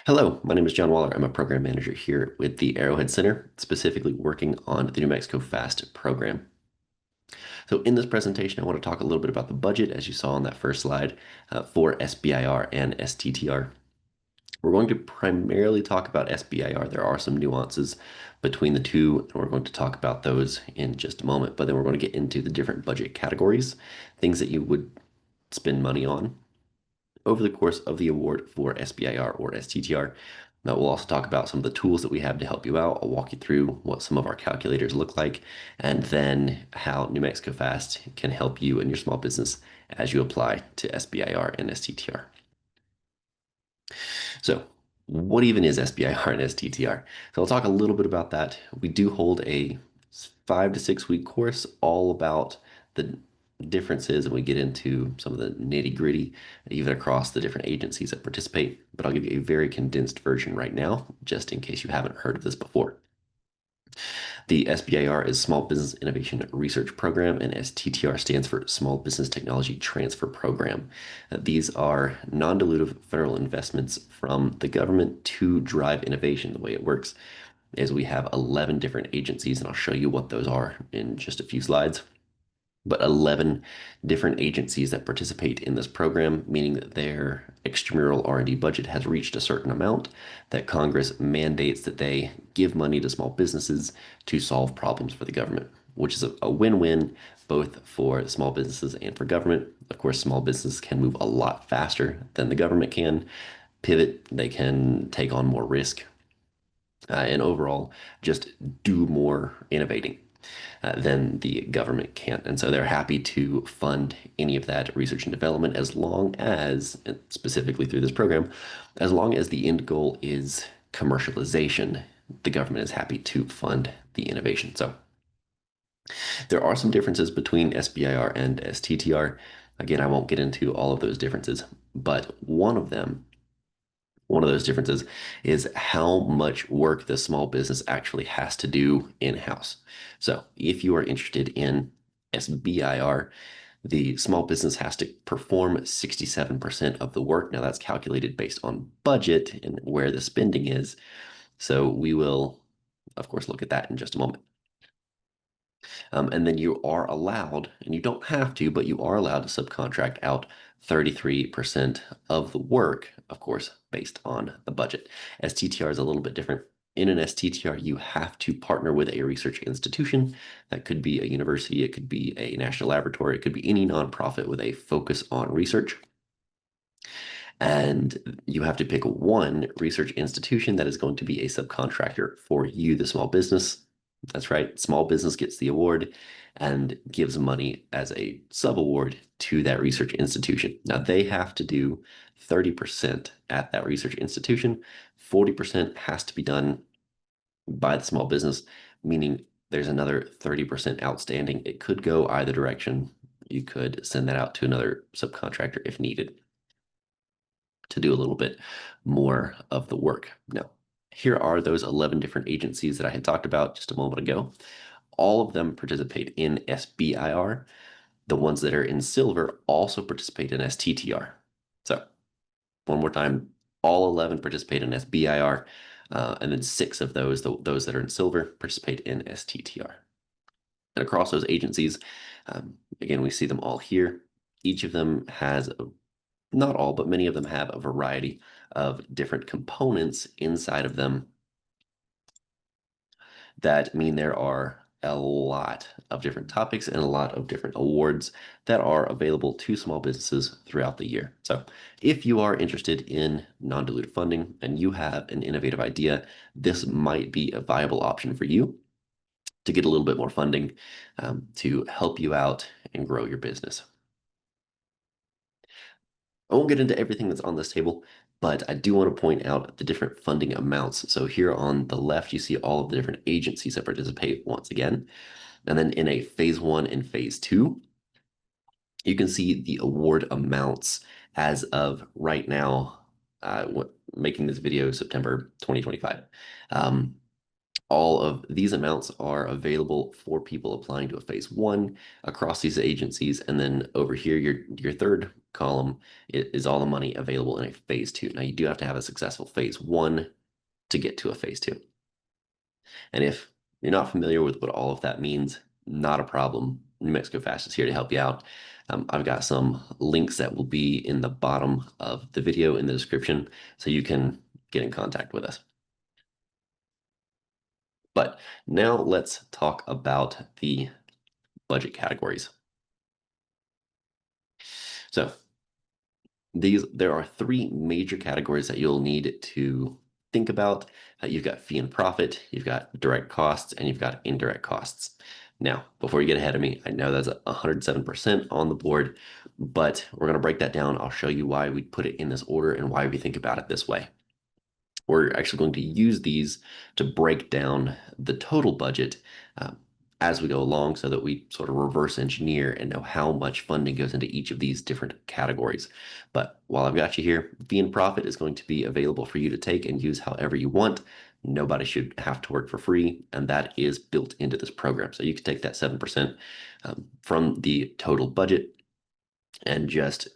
Hello, my name is John Waller. I'm a program manager here with the Arrowhead Center, specifically working on the New Mexico FAST program. So in this presentation, I want to talk a little bit about the budget, as you saw on that first slide, for SBIR and STTR. We're going to primarily talk about SBIR. There are some nuances between the two, and we're going to talk about those in just a moment. But then we're going to get into the different budget categories, things that you would spend money on over the course of the award for SBIR or STTR. Now, we'll also talk about some of the tools that we have to help you out. I'll walk you through what some of our calculators look like, and then how New Mexico Fast can help you and your small business as you apply to SBIR and STTR. So, what even is SBIR and STTR? So, I'll talk a little bit about that. We do hold a 5 to 6 week course all about the differences, and we get into some of the nitty-gritty, even across the different agencies that participate. But I'll give you a very condensed version right now, just in case you haven't heard of this before. The SBIR is Small Business Innovation Research Program, and STTR stands for Small Business Technology Transfer Program. These are non-dilutive federal investments from the government to drive innovation. The way it works is we have 11 different agencies, and I'll show you what those are in just a few slides. But 11 different agencies that participate in this program, meaning that their extramural R&D budget has reached a certain amount, that Congress mandates that they give money to small businesses to solve problems for the government, which is a win-win both for small businesses and for government. Of course, small businesses can move a lot faster than the government can, pivot, they can take on more risk, and overall just do more innovating than the government can. And so they're happy to fund any of that research and development as long as, specifically through this program, as long as the end goal is commercialization, the government is happy to fund the innovation. So there are some differences between SBIR and STTR. Again, I won't get into all of those differences, but one of those differences is how much work the small business actually has to do in-house. So if you are interested in SBIR, the small business has to perform 67% of the work. Now that's calculated based on budget and where the spending is. So we will, of course, look at that in just a moment. And then you are allowed, and you don't have to, but you are allowed to subcontract out 33% of the work, of course, based on the budget. STTR is a little bit different. In an STTR, you have to partner with a research institution. That could be a university, it could be a national laboratory, it could be any nonprofit with a focus on research. And you have to pick one research institution that is going to be a subcontractor for you, the small business. That's right. Small business gets the award and gives money as a sub-award to that research institution. Now they have to do 30% at that research institution. 40% has to be done by the small business, meaning there's another 30% outstanding. It could go either direction. You could send that out to another subcontractor if needed to do a little bit more of the work. Now, here are those 11 different agencies that I had talked about just a moment ago. All of them participate in SBIR. The ones that are in silver also participate in STTR. So one more time, all 11 participate in SBIR, and then 6 of those that are in silver, participate in STTR. And across those agencies, again, we see them all here. Each of them has not all, but many of them have a variety of different components inside of them that mean there are a lot of different topics and a lot of different awards that are available to small businesses throughout the year. So if you are interested in non-dilutive funding and you have an innovative idea, this might be a viable option for you to get a little bit more funding to help you out and grow your business. I won't get into everything that's on this table, but I do want to point out the different funding amounts. So here on the left, you see all of the different agencies that participate once again. And then in a phase 1 and phase 2, you can see the award amounts as of right now, making this video September 2025. All of these amounts are available for people applying to a phase one across these agencies. And then over here, your third column is all the money available in a phase two. Now, you do have to have a successful phase one to get to a phase two. And if you're not familiar with what all of that means, not a problem. New Mexico Fast is here to help you out. I've got some links that will be in the bottom of the video in the description so you can get in contact with us. But now let's talk about the budget categories. So there are three major categories that you'll need to think about. You've got fee and profit, you've got direct costs, and you've got indirect costs. Now, before you get ahead of me, I know that's 107% on the board, but we're going to break that down. I'll show you why we put it in this order and why we think about it this way. We're actually going to use these to break down the total budget as we go along so that we sort of reverse engineer and know how much funding goes into each of these different categories. But while I've got you here, fee and profit is going to be available for you to take and use however you want. Nobody should have to work for free, and that is built into this program. So you can take that 7% from the total budget and just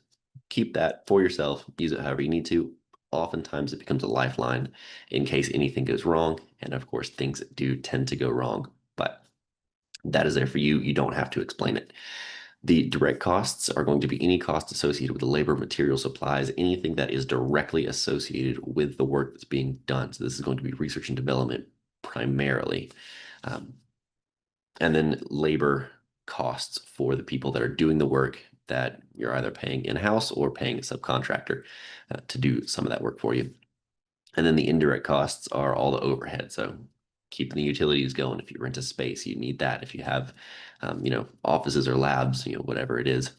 keep that for yourself, use it however you need to. Oftentimes it becomes a lifeline in case anything goes wrong. And of course, things do tend to go wrong, but that is there for you. You don't have to explain it. The direct costs are going to be any cost associated with the labor, material, supplies, anything that is directly associated with the work that's being done. So this is going to be research and development primarily. And then labor costs for the people that are doing the work that you're either paying in-house or paying a subcontractor to do some of that work for you. And then the indirect costs are all the overhead. So keeping the utilities going. If you rent a space, you need that. If you have, offices or labs, whatever it is,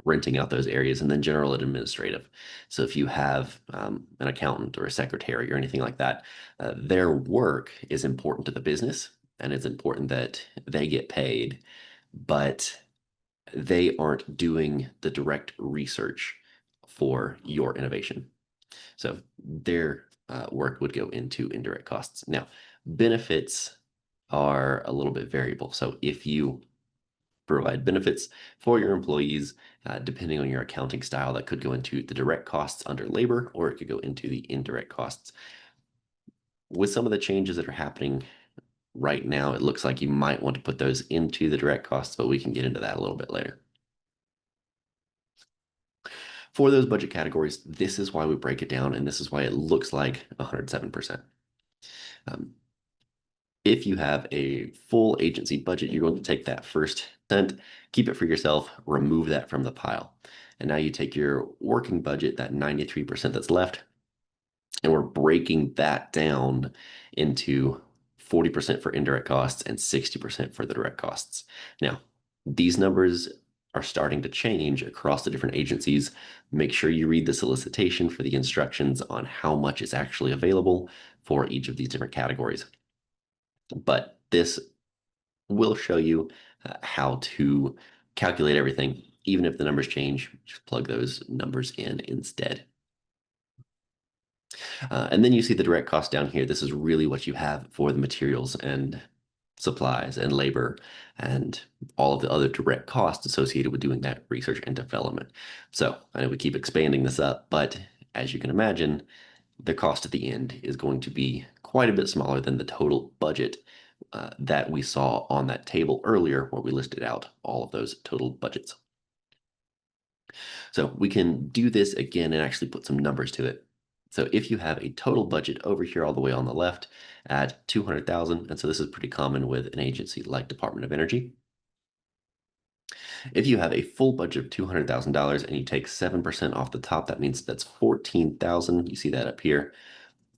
renting out those areas. And then general and administrative. So if you have an accountant or a secretary or anything like that, their work is important to the business, and it's important that they get paid, but they aren't doing the direct research for your innovation. So their work would go into indirect costs. Now, benefits are a little bit variable. So if you provide benefits for your employees, depending on your accounting style, that could go into the direct costs under labor, or it could go into the indirect costs. With some of the changes that are happening right now, it looks like you might want to put those into the direct costs, but we can get into that a little bit later. For those budget categories, this is why we break it down, and this is why it looks like 107%. If you have a full agency budget, you're going to take that first cent, keep it for yourself, remove that from the pile. And now you take your working budget, that 93% that's left, and we're breaking that down into 40% for indirect costs and 60% for the direct costs. Now, these numbers are starting to change across the different agencies. Make sure you read the solicitation for the instructions on how much is actually available for each of these different categories. But this will show you how to calculate everything. Even if the numbers change, just plug those numbers in instead. And then you see the direct cost down here. This is really what you have for the materials and supplies and labor and all of the other direct costs associated with doing that research and development. So I know we keep expanding this up, but as you can imagine, the cost at the end is going to be quite a bit smaller than the total budget that we saw on that table earlier where we listed out all of those total budgets. So we can do this again and actually put some numbers to it. So if you have a total budget over here all the way on the left at 200,000, and so this is pretty common with an agency like Department of Energy. If you have a full budget of $200,000 and you take 7% off the top, that means that's 14,000. You see that up here.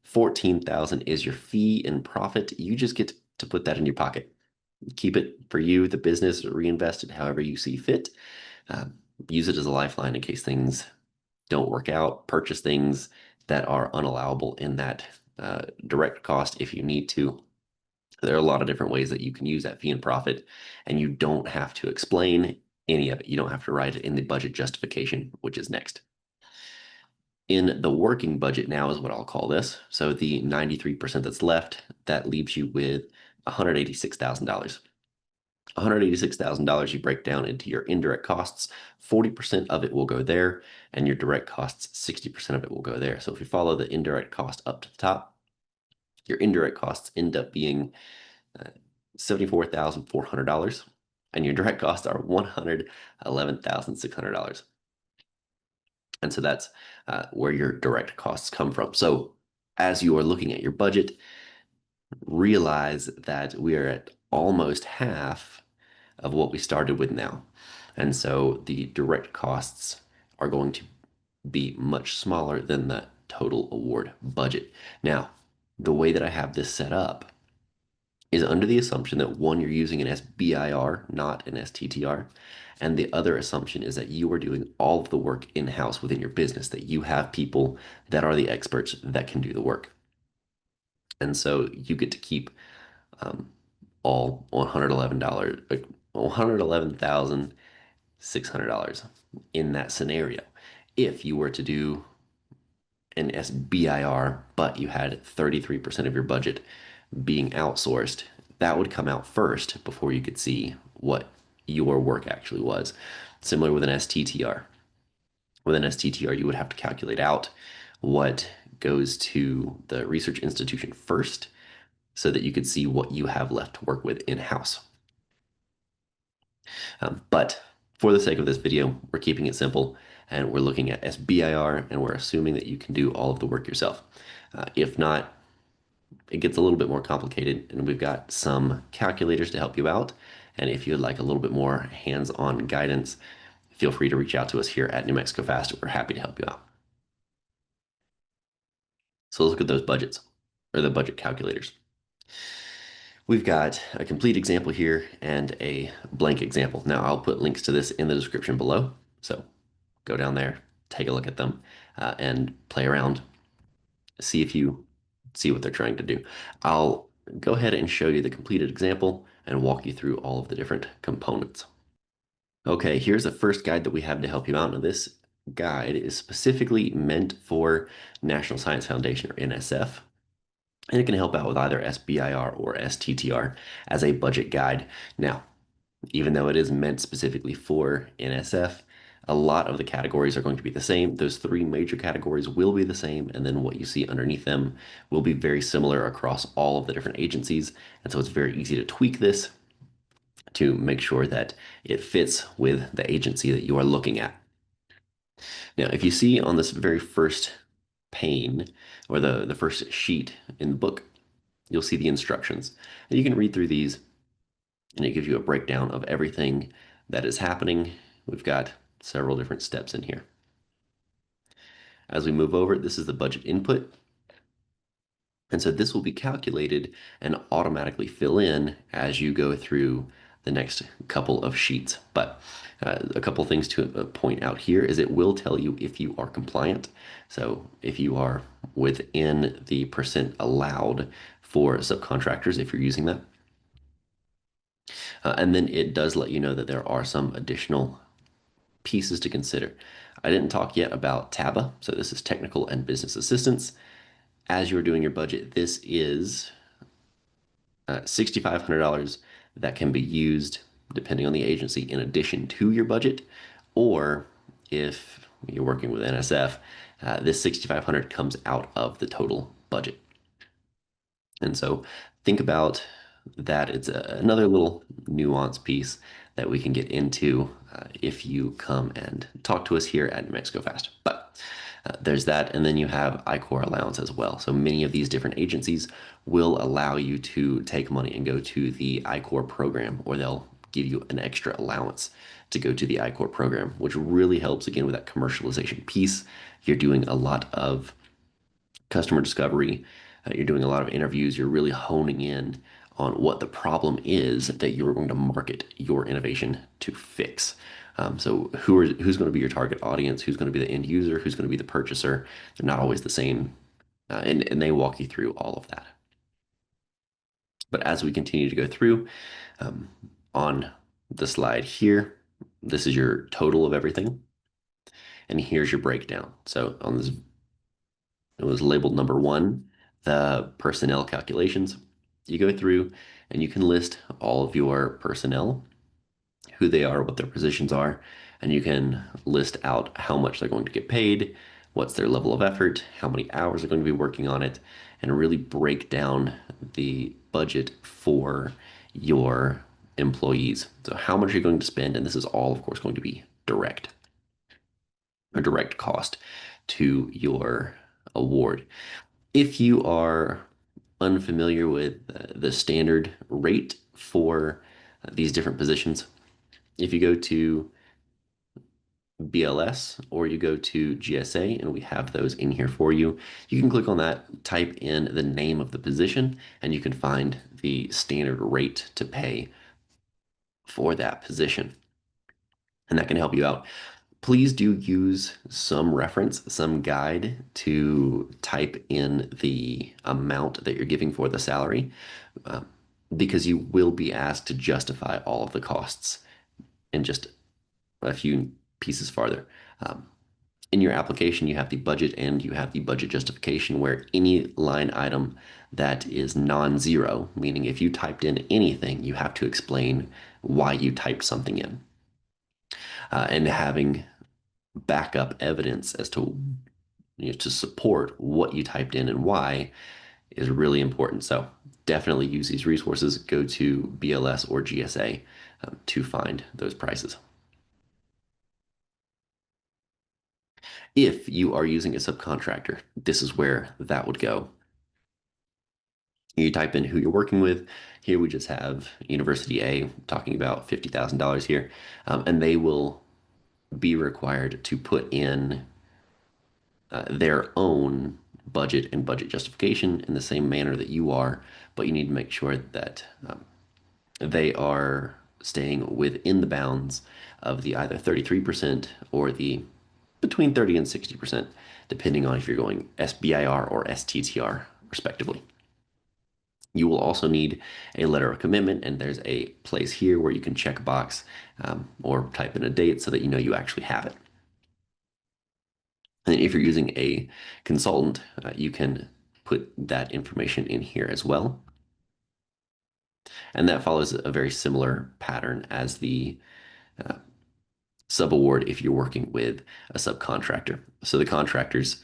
14,000 is your fee and profit. You just get to put that in your pocket. Keep it for you, the business, reinvest it however you see fit. Use it as a lifeline in case things don't work out. Purchase things that are unallowable in that direct cost if you need to. There are a lot of different ways that you can use that fee and profit, and you don't have to explain any of it. You don't have to write it in the budget justification, which is next. In the working budget now is what I'll call this. So the 93% that's left, that leaves you with $186,000. $186,000 you break down into your indirect costs. 40% of it will go there, and your direct costs, 60% of it will go there. So if you follow the indirect cost up to the top, your indirect costs end up being $74,400, and your direct costs are $111,600. And so that's where your direct costs come from. So as you are looking at your budget, realize that we are at almost half of what we started with now. And so the direct costs are going to be much smaller than the total award budget. Now, the way that I have this set up is under the assumption that one, you're using an SBIR, not an STTR. And the other assumption is that you are doing all of the work in-house within your business, that you have people that are the experts that can do the work. And so you get to keep um, all $111, $111,600 in that scenario. If you were to do an SBIR, but you had 33% of your budget being outsourced, that would come out first before you could see what your work actually was. Similar with an STTR. With an STTR, you would have to calculate out what goes to the research institution first so that you could see what you have left to work with in-house. But for the sake of this video, we're keeping it simple and we're looking at SBIR and we're assuming that you can do all of the work yourself. If not, it gets a little bit more complicated and we've got some calculators to help you out. And if you'd like a little bit more hands-on guidance, feel free to reach out to us here at New Mexico Fast. We're happy to help you out. So let's look at those budgets or the budget calculators. We've got a complete example here and a blank example. Now I'll put links to this in the description below. So go down there, take a look at them, and play around. See if you see what they're trying to do. I'll go ahead and show you the completed example and walk you through all of the different components. Okay, here's the first guide that we have to help you out. Now this guide is specifically meant for National Science Foundation or NSF. And it can help out with either SBIR or STTR as a budget guide. Now, even though it is meant specifically for NSF, a lot of the categories are going to be the same. Those three major categories will be the same, and then what you see underneath them will be very similar across all of the different agencies. And so it's very easy to tweak this to make sure that it fits with the agency that you are looking at. Now, if you see on this very first pane or the first sheet in the book, you'll see the instructions. And you can read through these and it gives you a breakdown of everything that is happening. We've got several different steps in here. As we move over, this is the budget input. And so this will be calculated and automatically fill in as you go through the next couple of sheets. But a couple things to point out here is it will tell you if you are compliant. So if you are within the percent allowed for subcontractors, if you're using that. And then it does let you know that there are some additional pieces to consider. I didn't talk yet about TABA. So this is technical and business assistance. As you're doing your budget, this is $6,500 that can be used depending on the agency in addition to your budget, or if you're working with NSF, this $6,500 comes out of the total budget. And so think about that. It's another little nuance piece that we can get into if you come and talk to us here at New Mexico Fast. But there's that, and then you have I-Corps allowance as well. So many of these different agencies will allow you to take money and go to the I-Corps program, or they'll give you an extra allowance to go to the I-Corps program, which really helps again with that commercialization piece. You're doing a lot of customer discovery, you're doing a lot of interviews, you're really honing in on what the problem is that you're going to market your innovation to fix. So who's going to be your target audience? Who's going to be the end user? Who's going to be the purchaser? They're not always the same, and they walk you through all of that. But as we continue to go through, on the slide here, this is your total of everything, and here's your breakdown. So on this It was labeled number one, the personnel calculations. You go through and you can list all of your personnel, who they are, what their positions are, and you can list out how much they're going to get paid, what's their level of effort, how many hours they're going to be working on it, and really break down the budget for your employees. So how much you're going to spend, and this is all, of course, going to be a direct cost to your award. If you are unfamiliar with the standard rate for these different positions, if you go to BLS or you go to GSA, and we have those in here for you, you can click on that, type in the name of the position, and you can find the standard rate to pay for that position. And that can help you out. Please do use some reference, some guide to type in the amount that you're giving for the salary, uh, because you will be asked to justify all of the costs in just a few pieces farther. Um, in your application, you have the budget and you have the budget justification, where any line item that is non-zero, meaning if you typed in anything, you have to explain why you typed something in. And having backup evidence as to to support what you typed in and why is really important. So definitely use these resources. Go to BLS or GSA to find those prices. If you are using a subcontractor, this is where that would go. You type in who you're working with. Here we just have University A talking about $50,000 here, and they will be required to put in their own budget and budget justification in the same manner that you are, but you need to make sure that they are staying within the bounds of the either 33% or the between 30 and 60%, depending on if you're going SBIR or STTR, respectively. You will also need a letter of commitment, and there's a place here where you can check a box or type in a date so that you know you actually have it. And if you're using a consultant, you can put that information in here as well. And that follows a very similar pattern as the uh, subaward if you're working with a subcontractor. So the contractors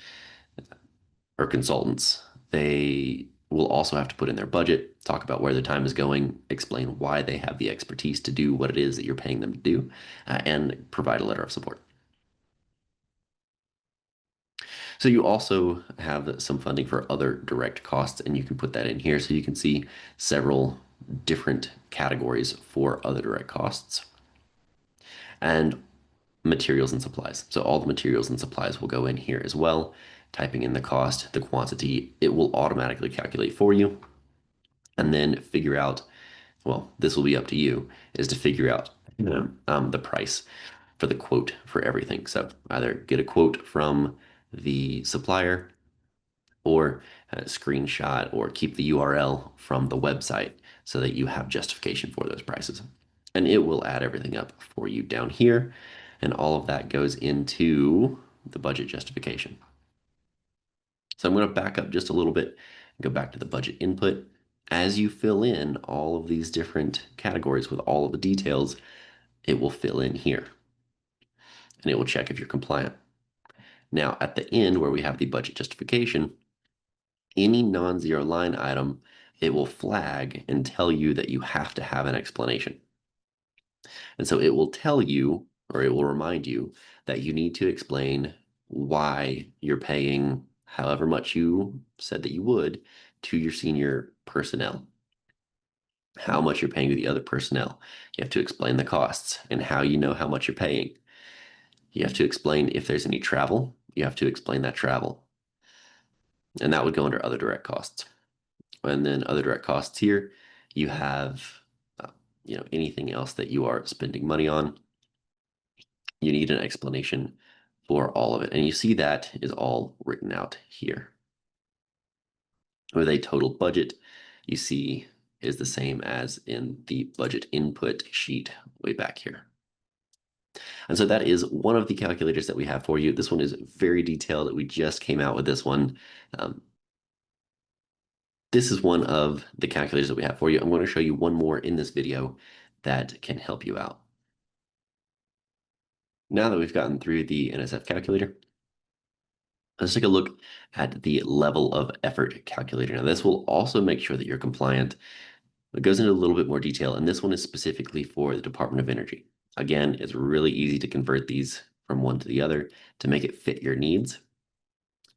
or consultants, they will also have to put in their budget, talk about where their time is going, explain why they have the expertise to do what it is that you're paying them to do, and provide a letter of support. So you also have some funding for other direct costs, and you can put that in here so you can see several different categories for other direct costs and materials and supplies. So all the materials and supplies will go in here as well. Typing in the cost, the quantity, it will automatically calculate for you, and then figure out, well, this will be up to you, is to figure out the price for the quote for everything. So either get a quote from the supplier or a screenshot or keep the URL from the website so that you have justification for those prices. And it will add everything up for you down here. And all of that goes into the budget justification. So I'm going to back up just a little bit and go back to the budget input. As you fill in all of these different categories with all of the details, it will fill in here and it will check if you're compliant. Now, at the end where we have the budget justification, any non-zero line item, it will flag and tell you that you have to have an explanation. And so it will tell you, or it will remind you, that you need to explain why you're paying however much you said that you would to your senior personnel, how much you're paying to the other personnel. You have to explain the costs and how you know how much you're paying. You have to explain if there's any travel. You have to explain that travel. And that would go under other direct costs. And then other direct costs here, you have uh, anything else that you are spending money on. You need an explanation for all of it. And you see that is all written out here. With a total budget, you see is the same as in the budget input sheet way back here. And so that is one of the calculators that we have for you. This one is very detailed. We just came out with this one. Um, this is one of the calculators that we have for you. I'm going to show you one more in this video that can help you out. Now that we've gotten through the NSF calculator, let's take a look at the level of effort calculator. Now, this will also make sure that you're compliant. It goes into a little bit more detail, and this one is specifically for the Department of Energy. Again, it's really easy to convert these from one to the other to make it fit your needs.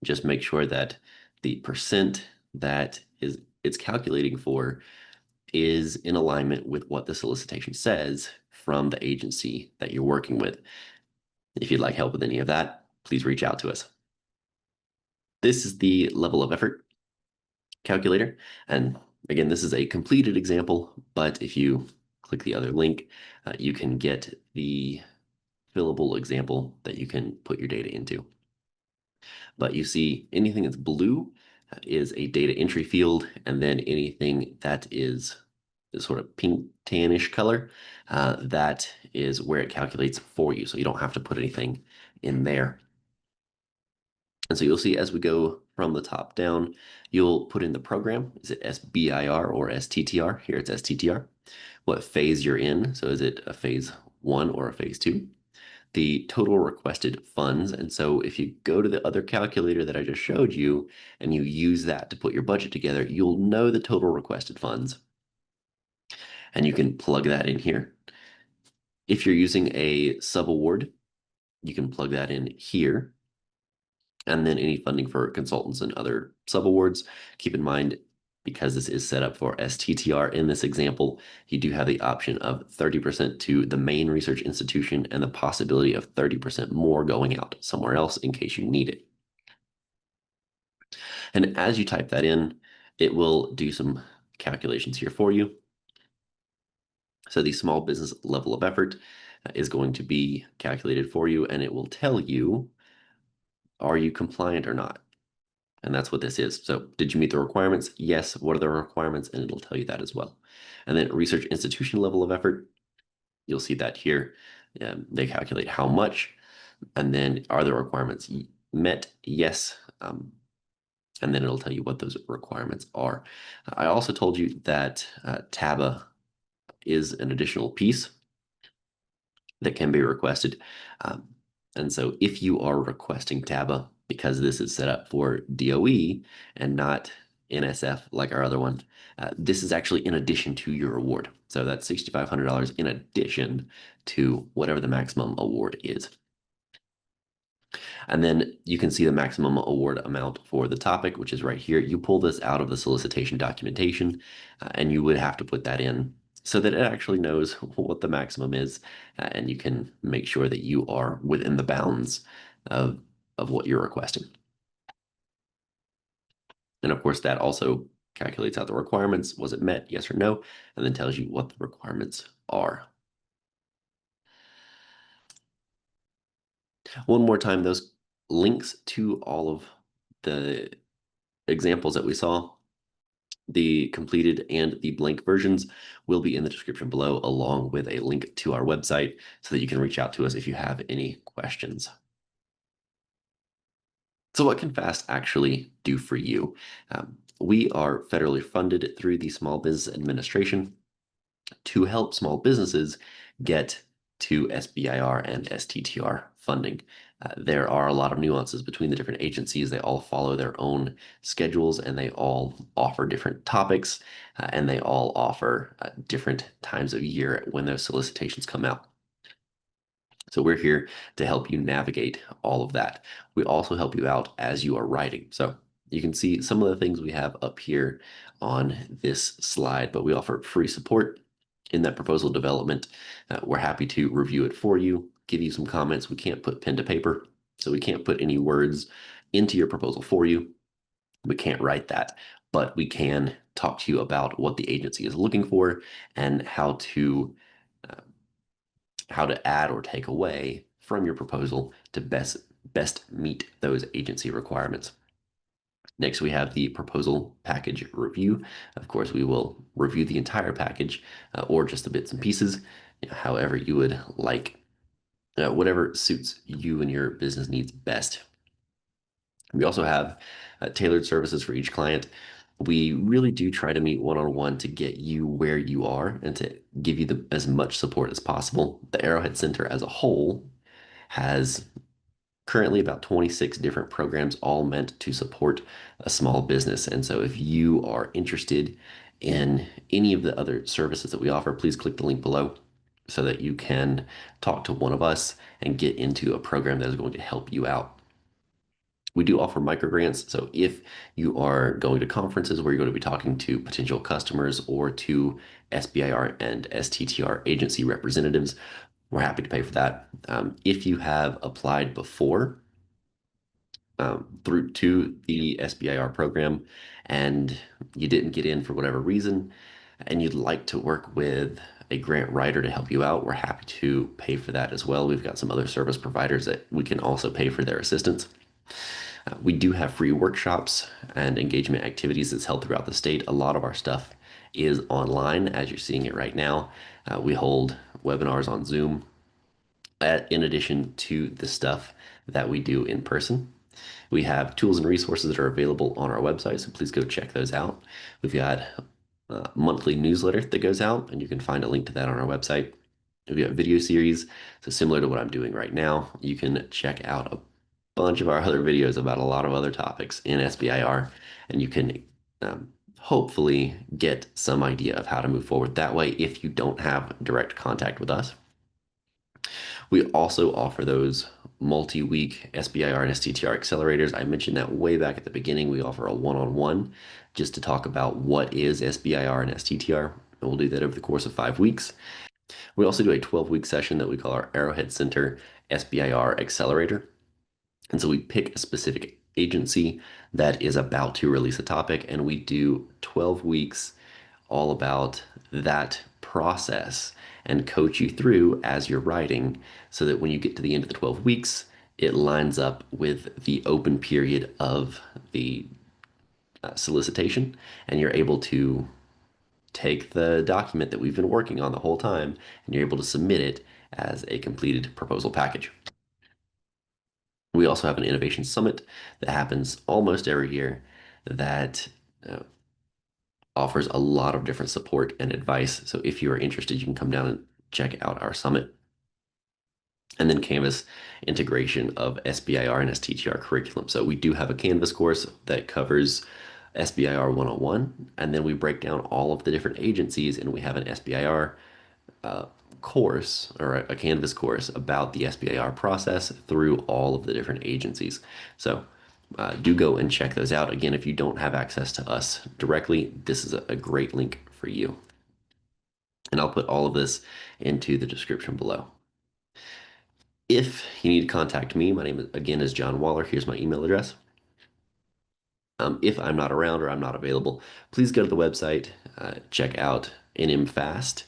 Just make sure that the percent that it's calculating for is in alignment with what the solicitation says from the agency that you're working with. If you'd like help with any of that, please reach out to us. This is the level of effort calculator. And again, this is a completed example, but if you click the other link, you can get the fillable example that you can put your data into. But you see anything that's blue is a data entry field, and then anything that is sort of pink tannish color, that is where it calculates for you. So you don't have to put anything in there. And so you'll see as we go from the top down, you'll put in the program. Is it SBIR or STTR? Here it's STTR. What phase you're in. So is it a phase 1 or a phase 2? The total requested funds. And so if you go to the other calculator that I just showed you and you use that to put your budget together, you'll know the total requested funds. And you can plug that in here. If you're using a subaward, you can plug that in here. And then any funding for consultants and other subawards. Keep in mind, because this is set up for STTR in this example, you do have the option of 30% to the main research institution and the possibility of 30% more going out somewhere else in case you need it. And as you type that in, it will do some calculations here for you. So the small business level of effort is going to be calculated for you, and it will tell you, are you compliant or not? And that's what this is. So did you meet the requirements? Yes. What are the requirements? And it'll tell you that as well. And then research institution level of effort, you'll see that here. They calculate how much, and then are the requirements met? Yes. And then it'll tell you what those requirements are. I also told you that TABA is an additional piece that can be requested. And so if you are requesting TABA, because this is set up for DOE and not NSF like our other one, this is actually in addition to your award. So that's $6,500 in addition to whatever the maximum award is. And then you can see the maximum award amount for the topic, which is right here. You pull this out of the solicitation documentation, and you would have to put that in so that it actually knows what the maximum is, and you can make sure that you are within the bounds of what you're requesting. And of course, that also calculates out the requirements. Was it met? Yes or no? And then tells you what the requirements are. One more time, those links to all of the examples that we saw, the completed and the blank versions, will be in the description below, along with a link to our website so that you can reach out to us if you have any questions. So what can FAST actually do for you? We are federally funded through the Small Business Administration to help small businesses get to SBIR and STTR funding. There are a lot of nuances between the different agencies. They all follow their own schedules, and they all offer different topics, and they all offer different times of year when those solicitations come out. So we're here to help you navigate all of that. We also help you out as you are writing. So you can see some of the things we have up here on this slide, but we offer free support in that proposal development. We're happy to review it for you, give you some comments. We can't put pen to paper, so we can't put any words into your proposal for you. We can't write that, but we can talk to you about what the agency is looking for and how to add or take away from your proposal to best meet those agency requirements. Next, we have the proposal package review. Of course, we will review the entire package or just the bits and pieces, however you would like. whatever suits you and your business needs best. We also have tailored services for each client. We really do try to meet one-on-one to get you where you are and to give you as much support as possible. The Arrowhead Center as a whole has currently about 26 different programs, all meant to support a small business. And so if you are interested in any of the other services that we offer, please click the link below so that you can talk to one of us and get into a program that is going to help you out. We do offer microgrants. So if you are going to conferences where you're going to be talking to potential customers or to SBIR and STTR agency representatives, we're happy to pay for that. If you have applied before through to the SBIR program and you didn't get in for whatever reason, and you'd like to work with a grant writer to help you out, we're happy to pay for that as well. We've got some other service providers that we can also pay for their assistance. We do have free workshops and engagement activities that's held throughout the state. A lot of our stuff is online, as you're seeing it right now. We hold webinars on Zoom, in addition to the stuff that we do in person. We have tools and resources that are available on our website, so please go check those out. We've got a monthly newsletter that goes out, and you can find a link to that on our website. We've got video series, so similar to what I'm doing right now, you can check out a bunch of our other videos about a lot of other topics in SBIR, and you can hopefully get some idea of how to move forward that way if you don't have direct contact with us. We also offer those multi-week SBIR and STTR accelerators. I mentioned that way back at the beginning. We offer a one-on-one just to talk about what is SBIR and STTR, and we'll do that over the course of 5 weeks. We also do a 12-week session that we call our Arrowhead Center SBIR Accelerator. And so we pick a specific agency that is about to release a topic, and we do 12 weeks all about that process and coach you through as you're writing so that when you get to the end of the 12 weeks, it lines up with the open period of the solicitation, and you're able to take the document that we've been working on the whole time and you're able to submit it as a completed proposal package. We also have an innovation summit that happens almost every year that offers a lot of different support and advice. So if you are interested, you can come down and check out our summit. And then Canvas integration of SBIR and STTR curriculum. So we do have a Canvas course that covers SBIR 101, and then we break down all of the different agencies, and we have an SBIR course or a Canvas course about the SBIR process through all of the different agencies. So do go and check those out. Again, if you don't have access to us directly, this is a great link for you. And I'll put all of this into the description below. If you need to contact me, my name again is John Waller. Here's my email address. If I'm not around or I'm not available, please go to the website, check out NMFast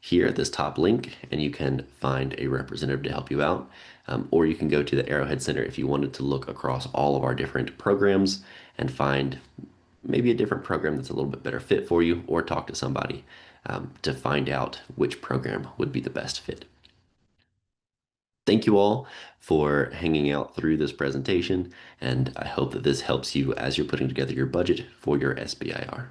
here at this top link, and you can find a representative to help you out. Or you can go to the Arrowhead Center if you wanted to look across all of our different programs and find maybe a different program that's a little bit better fit for you, or talk to somebody to find out which program would be the best fit. Thank you all for hanging out through this presentation, and I hope that this helps you as you're putting together your budget for your SBIR.